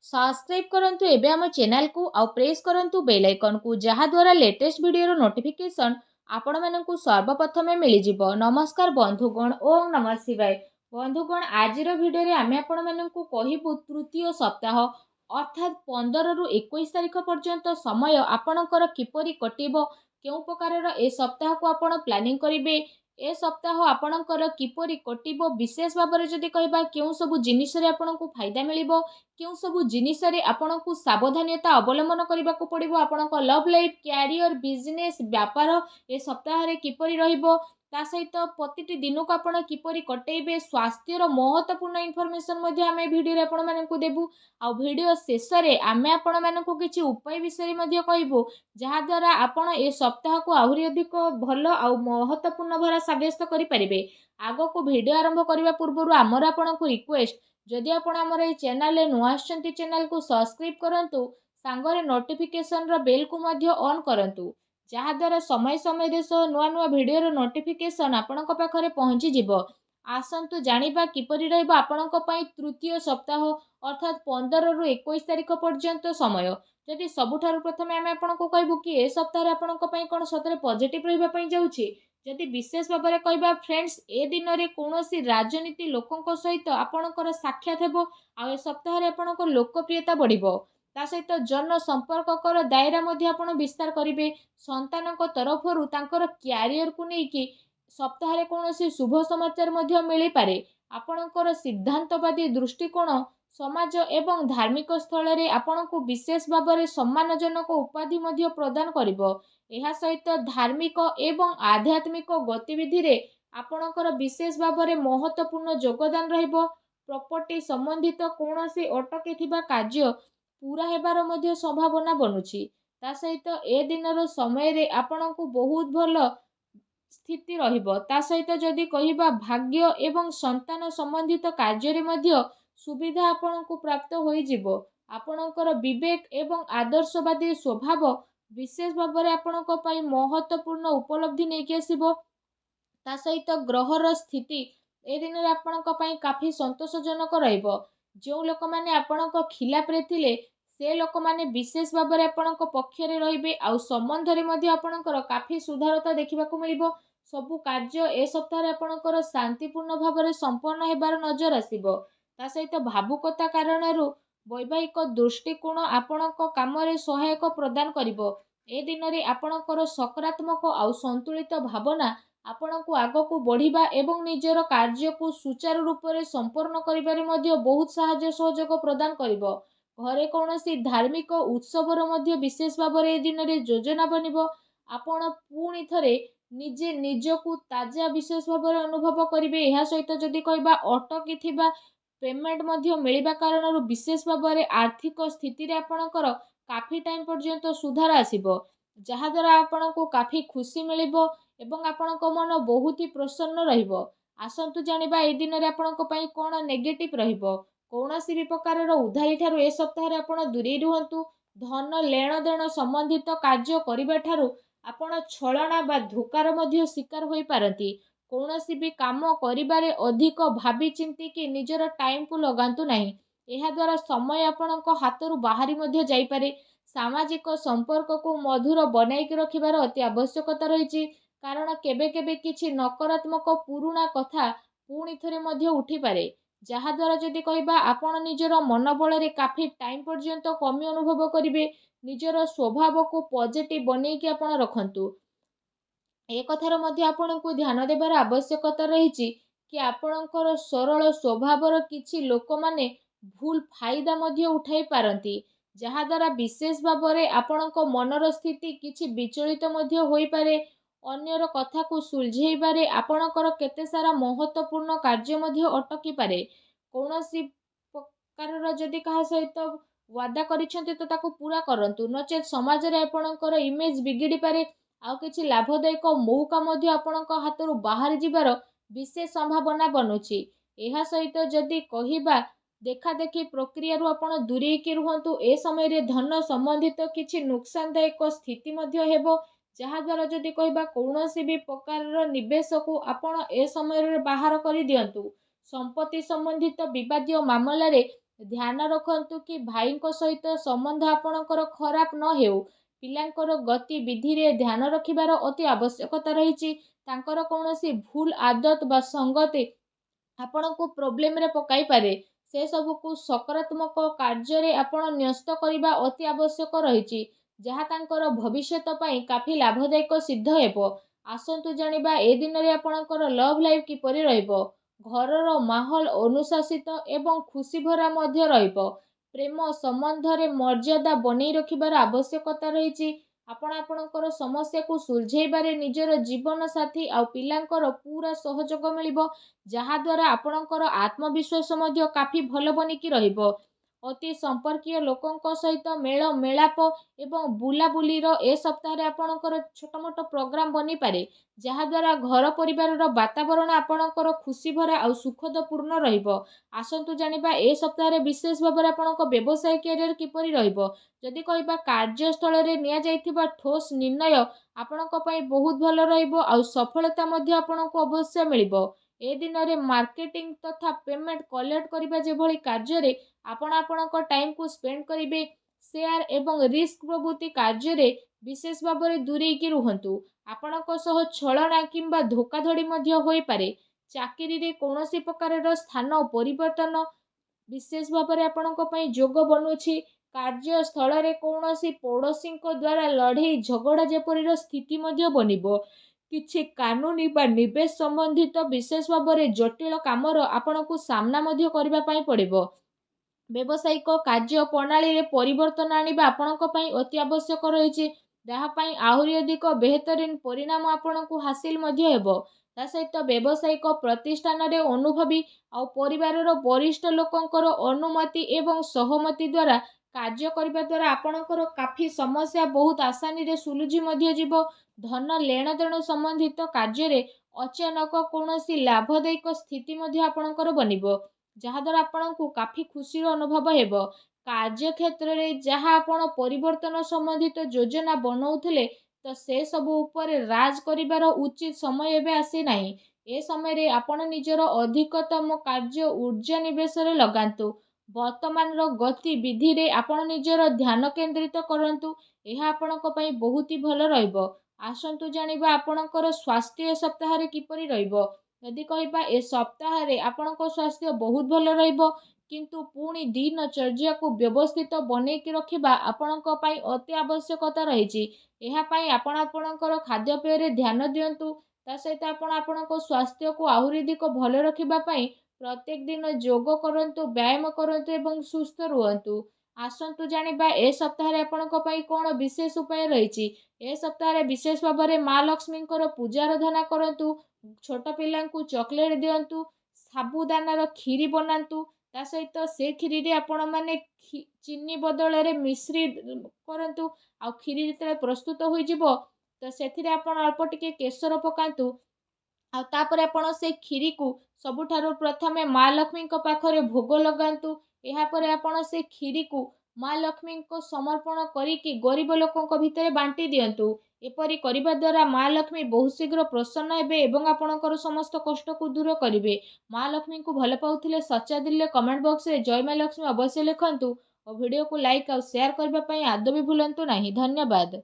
Subscribe करंतु एबे हम चैनल को आउ प्रेस करंतु बेल आइकन को जहा द्वारा लेटेस्ट वीडियो नोटिफिकेशन आपण मानकु सर्वप्रथमे मिली जिवो। नमस्कार बंधुगण, ओम नमः शिवाय। बंधुगण, आजिर वीडियो रे आमे आपण मानकु कहिबु तृतीय सप्ताह अर्थात 15 रु 21 तारिख पर्यंत समय आपणकर किपरि कटिबो, केउ प्रकारर ए सप्ताह को आपण प्लानिंग करिवे, ए सप्ताह आपणकर किपरि कटिबो, विशेष भाବରେ जदि कहबा केउ सब जिनिस रे आपणकु फायदा मिलिबो, केउ सब जिनिस रे आपणकु सावधानता अवलंबन करबाकू पड़िबो, आपणक लव लाइफ, कैरियर, बिजनेस, व्यापार ए सप्ताह रे किपरि रहिबो, ता सहित प्रतिटी दिन को आपण किपरि कटेइबे, स्वास्थ्यर महत्वपूर्ण इनफॉरमेशन मध्ये आमे वीडियो रे आपण मानकु देबु। आ वीडियो शेष रे आमे आपण मानकु किछि उपाय विषय मध्ये कहबो, जहा द्वारा आपण ए सप्ताह को आहुरी अधिक भलो आ महत्वपूर्ण भरा साब्यस्त करि परिबे। आगो को वीडियो आरंभ करबा पूर्वरु हमर आपणकु रिक्वेस्ट, जदि आपण हमर ए चैनल रे नुआ आछंती चैनल को सब्सक्राइब करंतु, सांगरे नोटिफिकेशन रो बेल को मध्ये ऑन करंतु, जहा द्वारा समय समय देश नुआ नुआ वीडियो रो नोटिफिकेशन आपणक पाखरे पहुंची जिवो। आसंतु जानिबा किपरि रहइबो आपणक पई तृतीय सप्ताह अर्थात 15 रु 21 तारिख पर्यंत समय। जदि सबुठारु प्रथमे आमे आपणको कहबु कि ए सप्ताह रे आपणक पई कोन सतरे पॉजिटिव रहिबा पई जाउछि। जदि विशेष भाବରେ कहबा फ्रेंड्स, ए दिन रे कोनोसी राजनीति लोकंक सहित आपणकर साक्षात हेबो, आ ए सप्ताह रे आपणक लोकप्रियता बढ़िबो। ता सहित जन संपर्ककर दायरा मध्ये आपण विस्तार करिवे। संतानक तरफरु तांकर कैरियर को नै कि सप्ताह रे कोनोसी शुभ समाचार मध्ये मिली पारे। आपणकर सिद्धांतवादी दृष्टिकोण समाज एवं धार्मिक स्थल रे आपणको विशेष भाବରେ सम्मानजनक उपाधि मध्ये प्रदान करिवो। एहा सहित धार्मिक एवं आध्यात्मिक गतिविधि रे आपणकर विशेष भाବରେ महत्वपूर्ण योगदान रहिबो। प्रॉपर्टी संबंधित कोनोसी अटकी थिबा कार्य पूरा हेबार मध्ये संभावना बनुछि। ता सहित ए दिनर समय रे आपणको बहुत भलो स्थिति रहिबो। ता सहित जदि कहिबा भाग्य एवं संतान संबंधित कार्य रे मध्ये सुविधा आपणको प्राप्त होई जिवो। आपणकर विवेक एवं आदर्शवादी स्वभाव विशेष भाବରେ आपणको पई महत्वपूर्ण उपलब्धि नै कि आसीबो। ता सहित ग्रहर स्थिति ए दिन रे आपणक पई काफी संतोषजनक रहिबो। जो लोक माने आपणक खिलाफ रे थिले से लोक माने विशेष भाବରେ आपणक पक्ष रे रहिबे, आ संबंध रे मध्ये आपणकर काफी सुधारता देखिबाकू मिलिबो। सबु कार्य ए सप्ताह रे आपणकर शांतिपूर्ण भाବରେ संपन्न हेबार नजर आसीबो। ता सहित भावुकता कारणरू वैवाहिक दृष्टिकोण आपणक काम रे सहायक प्रदान करिवो। ए दिन रे आपणकर सकारात्मक आ संतुलित भावना आपणको आगको बढ़िबा एवं निजर कार्य को सुचारू रूप रे संपन्न करिबारे मध्ये बहुत सहाय्य सहयोग प्रदान करिवो। घरे कोनोसी धार्मिक उत्सवर मध्ये विशेष भाବରେ ए दिन रे योजना बनिबो। आपण पुणी थरे निजे निजकु ताजा विशेष भाବରେ अनुभव करिवे। एहा सहित जदि कहबा अटकी थिबा पेमेंट मध्ये मिलिबा कारणरू विशेष भाବରେ आर्थिक स्थिति रे आपणकर काफी टाइम पर्यंत सुधार आसीबो, जहा द्वारा आपणको काफी खुशी मिलिबो एवं आपणक मन बहुत ही प्रसन्न रहिबो। आसंतु जानिबा ए दिन रे आपणक पई कोन नेगेटिव रहिबो। कोनोसी भी प्रकारर उधारी ठारू ए सप्ताह रे आपण दूरी रुहंतु। धन लेण देण संबंधित कार्य करिबा ठारू आपण छलना बा धोकार मध्ये शिकार होई पारंती। कोनोसी भी काम करिबारे अधिक भाबी चिंती कि निजर टाइम को लगांतु नाही। एहा द्वारा समय आपणक हातरू बाहरी मध्ये जाई पारे। सामाजिक संपर्क को मधुर बनाई के रखिबार अति आवश्यकता रहिछि, कारण केबे केबे किछि नकारात्मक पुरुणा कथा पुणी थरे मध्ये उठी पारे, जहा द्वारा जदि कहबा आपण निजर मनोबल रे काफी टाइम पर्यंत कमी अनुभव करिवे। निजर स्वभाव को पॉजिटिव बनै कि आपण रखंतु। ए कथार मध्ये आपणको ध्यान देबार आवश्यकता रहिछि कि आपणकर सरल स्वभावर किछि लोक माने भूल फायदा मध्ये उठाई पारंती, जहा द्वारा विशेष भाବରେ आपणक मनर स्थिति किछि विचलित मध्ये होई पारे। अन्यर कथा को सुलझेइबारे आपणकर केते सारा महत्वपूर्ण कार्य मध्ये अटकी पारे। कोनोसी प्रकारर जदि कहा सहित वादा करिसेंती तो ताको पूरा करंतु, नचेत समाज रे आपणकर इमेज बिगिड़ी पारे। आ किछि लाभदायक मौका मध्ये आपणक हातरू बाहर जिबार विशेष संभावना बनुछि। एहा सहित जदि कहिबा देखा देखी प्रक्रिया रु आपण दूरी के रुहंतु। ए समय रे धन संबंधित किछि नुकसानदायक स्थिति मध्ये हेबो, जहा द्वारा जदि कहबा कोनोसी भी प्रकारर निवेश को आपण ए समय रे बाहर करि दियंतु। संपत्ति संबंधित विवादीय मामला रे ଧ୍ୟାନ ରଖନ୍ତୁ କି ଭାଇଙ୍କ ସହିତ ସମ୍ବନ୍ଧ ଆପଣଙ୍କର ଖରାପ ନ ହେଉ। ପିଲାଙ୍କର ଗତିବିଧିରେ ଧ୍ୟାନ ରଖିବାର ଅତି ଆବଶ୍ୟକତା ରହିଛି। ତାଙ୍କର କୌଣସି ଭୁଲ ଆଦତ ବା ସଙ୍ଗତି ଆପଣଙ୍କୁ ପ୍ରୋବ୍ଲେମରେ ପକାଇପାରେ। ସେସବୁକୁ ସକାରାତ୍ମକ କାର୍ଯ୍ୟରେ ଆପଣ ନ୍ୟସ୍ତ କରିବା ଅତି ଆବଶ୍ୟକ ରହିଛି, ଯାହା ତାଙ୍କର ଭବିଷ୍ୟତ ପାଇଁ କାଫି ଲାଭଦାୟକ ସିଦ୍ଧ ହେବ। ଆସନ୍ତୁ ଜାଣିବା ଏ ଦିନରେ ଆପଣଙ୍କର ଲଭ୍ ଲାଇଫ୍ କିପରି ରହିବ। ଘରର ମାହୋଲ ଅନୁଶାସିତ ଏବଂ ଖୁସିଭରା ମଧ୍ୟ ରହିବ। ପ୍ରେମ ସମ୍ବନ୍ଧରେ ମର୍ଯ୍ୟାଦା ବନେଇ ରଖିବାର ଆବଶ୍ୟକତା ରହିଛି। ଆପଣ ଆପଣଙ୍କର ସମସ୍ୟାକୁ ସୁଲଝେଇବାରେ ନିଜର ଜୀବନସାଥୀ ଆଉ ପିଲାଙ୍କର ପୁରା ସହଯୋଗ ମିଳିବ, ଯାହାଦ୍ୱାରା ଆପଣଙ୍କର ଆତ୍ମବିଶ୍ୱାସ ମଧ୍ୟ କାଫି ଭଲ ବନିକି ରହିବ। ଅତି ସମ୍ପର୍କୀୟ ଲୋକଙ୍କ ସହିତ ମେଳ ମେଳାପ ଏବଂ ବୁଲାବୁଲିର ଏ ସପ୍ତାହରେ ଆପଣଙ୍କର ଛୋଟ ମୋଟ ପ୍ରୋଗ୍ରାମ ବନିପାରେ, ଯାହାଦ୍ୱାରା ଘର ପରିବାରର ବାତାବରଣ ଆପଣଙ୍କର ଖୁସିଭରା ଆଉ ସୁଖଦପୂର୍ଣ୍ଣ ରହିବ। ଆସନ୍ତୁ ଜାଣିବା ଏ ସପ୍ତାହରେ ବିଶେଷ ଭାବରେ ଆପଣଙ୍କ ବ୍ୟବସାୟ କ୍ୟାରିୟର କିପରି ରହିବ। ଯଦି କହିବା କାର୍ଯ୍ୟସ୍ଥଳରେ ନିଆଯାଇଥିବା ଠୋସ୍ ନିର୍ଣ୍ଣୟ ଆପଣଙ୍କ ପାଇଁ ବହୁତ ଭଲ ରହିବ ଆଉ ସଫଳତା ମଧ୍ୟ ଆପଣଙ୍କୁ ଅବଶ୍ୟ ମିଳିବ। ଏ ଦିନରେ ମାର୍କେଟିଂ ତଥା ପେମେଣ୍ଟ କଲେକ୍ଟ କରିବା ଯେଭଳି କାର୍ଯ୍ୟରେ ଆପଣ ଆପଣଙ୍କ ଟାଇମକୁ ସ୍ପେଣ୍ଡ କରିବେ, ସେୟାର ଏବଂ ରିସ୍କ ପ୍ରଭୃତି କାର୍ଯ୍ୟରେ ବିଶେଷ ଭାବରେ ଦୂରେଇକି ରୁହନ୍ତୁ। ଆପଣଙ୍କ ସହ ଛଳନା କିମ୍ବା ଧୋକାଧଡ଼ି ମଧ୍ୟ ହୋଇପାରେ। ଚାକିରିରେ କୌଣସି ପ୍ରକାରର ସ୍ଥାନ ପରିବର୍ତ୍ତନ ବିଶେଷ ଭାବରେ ଆପଣଙ୍କ ପାଇଁ ଯୋଗ ବନୁଛି। କାର୍ଯ୍ୟସ୍ଥଳରେ କୌଣସି ପଡ଼ୋଶୀଙ୍କ ଦ୍ୱାରା ଲଢ଼େଇ ଝଗଡ଼ା ଯେପରିର ସ୍ଥିତି ମଧ୍ୟ ବନିବ। କିଛି କାନୁନି ବା ନିବେଶ ସମ୍ବନ୍ଧିତ ବିଶେଷ ଭାବରେ ଜଟିଳ କାମର ଆପଣଙ୍କୁ ସାମ୍ନା ମଧ୍ୟ କରିବା ପାଇଁ ପଡ଼ିବ। ବ୍ୟବସାୟିକ କାର୍ଯ୍ୟ ପ୍ରଣାଳୀରେ ପରିବର୍ତ୍ତନ ଆଣିବା ଆପଣଙ୍କ ପାଇଁ ଅତି ଆବଶ୍ୟକ ରହିଛି, ଯାହା ପାଇଁ ଆହୁରି ଅଧିକ ବେହତରିନ ପରିଣାମ ଆପଣଙ୍କୁ ହାସିଲ ମଧ୍ୟ ହେବ। ତା ସହିତ ବ୍ୟବସାୟିକ ପ୍ରତିଷ୍ଠାନରେ ଅନୁଭବୀ ଆଉ ପରିବାରର ବରିଷ୍ଠ ଲୋକଙ୍କର ଅନୁମତି ଏବଂ ସହମତି ଦ୍ୱାରା କାର୍ଯ୍ୟ କରିବା ଦ୍ୱାରା ଆପଣଙ୍କର କାଫି ସମସ୍ୟା ବହୁତ ଆସାନୀରେ ସୁଲଝି ମଧ୍ୟ ଯିବ। ଧନ ଲେଣଦେଣ ସମ୍ବନ୍ଧିତ କାର୍ଯ୍ୟରେ ଅଚାନକ କୌଣସି ଲାଭଦାୟକ ସ୍ଥିତି ମଧ୍ୟ ଆପଣଙ୍କର ବନିବ, ଯାହାଦ୍ୱାରା ଆପଣଙ୍କୁ କାଫି ଖୁସିର ଅନୁଭବ ହେବ। କାର୍ଯ୍ୟକ୍ଷେତ୍ରରେ ଯାହା ଆପଣ ପରିବର୍ତ୍ତନ ସମ୍ବନ୍ଧିତ ଯୋଜନା ବନଉଥିଲେ, ତ ସେସବୁ ଉପରେ ରାଜ କରିବାର ଉଚିତ ସମୟ ଏବେ ଆସିନାହିଁ। ଏ ସମୟରେ ଆପଣ ନିଜର ଅଧିକତମ କାର୍ଯ୍ୟ ଊର୍ଜା ନିବେଶରେ ଲଗାନ୍ତୁ। ବର୍ତ୍ତମାନର ଗତିବିଧିରେ ଆପଣ ନିଜର ଧ୍ୟାନ କେନ୍ଦ୍ରିତ କରନ୍ତୁ। ଏହା ଆପଣଙ୍କ ପାଇଁ ବହୁତ ହି ଭଲ ରହିବ। ଆସନ୍ତୁ ଜାଣିବା ଆପଣଙ୍କର ସ୍ୱାସ୍ଥ୍ୟ ଏ ସପ୍ତାହରେ କିପରି ରହିବ। ଯଦି କହିବା ଏ ସପ୍ତାହରେ ଆପଣଙ୍କ ସ୍ୱାସ୍ଥ୍ୟ ବହୁତ ଭଲ ରହିବ, କିନ୍ତୁ ପୁଣି ଦିନଚର୍ଯ୍ୟାକୁ ବ୍ୟବସ୍ଥିତ ବନେଇକି ରଖିବା ଆପଣଙ୍କ ପାଇଁ ଅତି ଆବଶ୍ୟକତା ରହିଛି। ଏହା ପାଇଁ ଆପଣ ଆପଣଙ୍କର ଖାଦ୍ୟପେୟରେ ଧ୍ୟାନ ଦିଅନ୍ତୁ। ତା ସହିତ ଆପଣ ଆପଣଙ୍କ ସ୍ୱାସ୍ଥ୍ୟକୁ ଆହୁରି ଅଧିକ ଭଲ ରଖିବା ପାଇଁ ପ୍ରତ୍ୟେକ ଦିନ ଯୋଗ କରନ୍ତୁ, ବ୍ୟାୟାମ କରନ୍ତୁ ଏବଂ ସୁସ୍ଥ ରୁହନ୍ତୁ। ଆସନ୍ତୁ ଜାଣିବା ଏ ସପ୍ତାହରେ ଆପଣଙ୍କ ପାଇଁ କ'ଣ ବିଶେଷ ଉପାୟ ରହିଛି। ଏ ସପ୍ତାହରେ ବିଶେଷ ଭାବରେ ମା ଲକ୍ଷ୍ମୀଙ୍କର ପୂଜା ଆରାଧନା କରନ୍ତୁ, ଛୋଟ ପିଲାଙ୍କୁ ଚକୋଲେଟ୍ ଦିଅନ୍ତୁ, ସାବୁଦାନାର କ୍ଷୀରି ବନାନ୍ତୁ। ତା ସହିତ ସେ କ୍ଷୀରିରେ ଆପଣମାନେ ଚିନି ବଦଳରେ ମିଶ୍ରି କରନ୍ତୁ। ଆଉ କ୍ଷୀରି ଯେତେବେଳେ ପ୍ରସ୍ତୁତ ହୋଇଯିବ, ତ ସେଥିରେ ଆପଣ ଅଳ୍ପ ଟିକେ କେଶର ପକାନ୍ତୁ। ଆଉ ତାପରେ ଆପଣ ସେ କ୍ଷୀରିକୁ ସବୁଠାରୁ ପ୍ରଥମେ ମା ଲକ୍ଷ୍ମୀଙ୍କ ପାଖରେ ଭୋଗ ଲଗାନ୍ତୁ। ଏହାପରେ ଆପଣ ସେ କ୍ଷୀରିକୁ ମା ଲକ୍ଷ୍ମୀଙ୍କ ସମର୍ପଣ କରିକି ଗରିବ ଲୋକଙ୍କ ଭିତରେ ବାଣ୍ଟି ଦିଅନ୍ତୁ। ଏପରି କରିବା ଦ୍ୱାରା ମା ଲକ୍ଷ୍ମୀ ବହୁତ ଶୀଘ୍ର ପ୍ରସନ୍ନ ହେବେ ଏବଂ ଆପଣଙ୍କର ସମସ୍ତ କଷ୍ଟକୁ ଦୂର କରିବେ। ମା ଲକ୍ଷ୍ମୀଙ୍କୁ ଭଲ ପାଉଥିଲେ ସଚ୍ଚା ଦିଲରେ କମେଣ୍ଟ ବକ୍ସରେ ଜୟ ମା ଲକ୍ଷ୍ମୀ ଅବଶ୍ୟ ଲେଖନ୍ତୁ ଓ ଭିଡ଼ିଓକୁ ଲାଇକ୍ ଆଉ ସେୟାର କରିବା ପାଇଁ ଆଦୌ ବି ଭୁଲନ୍ତୁ ନାହିଁ। ଧନ୍ୟବାଦ।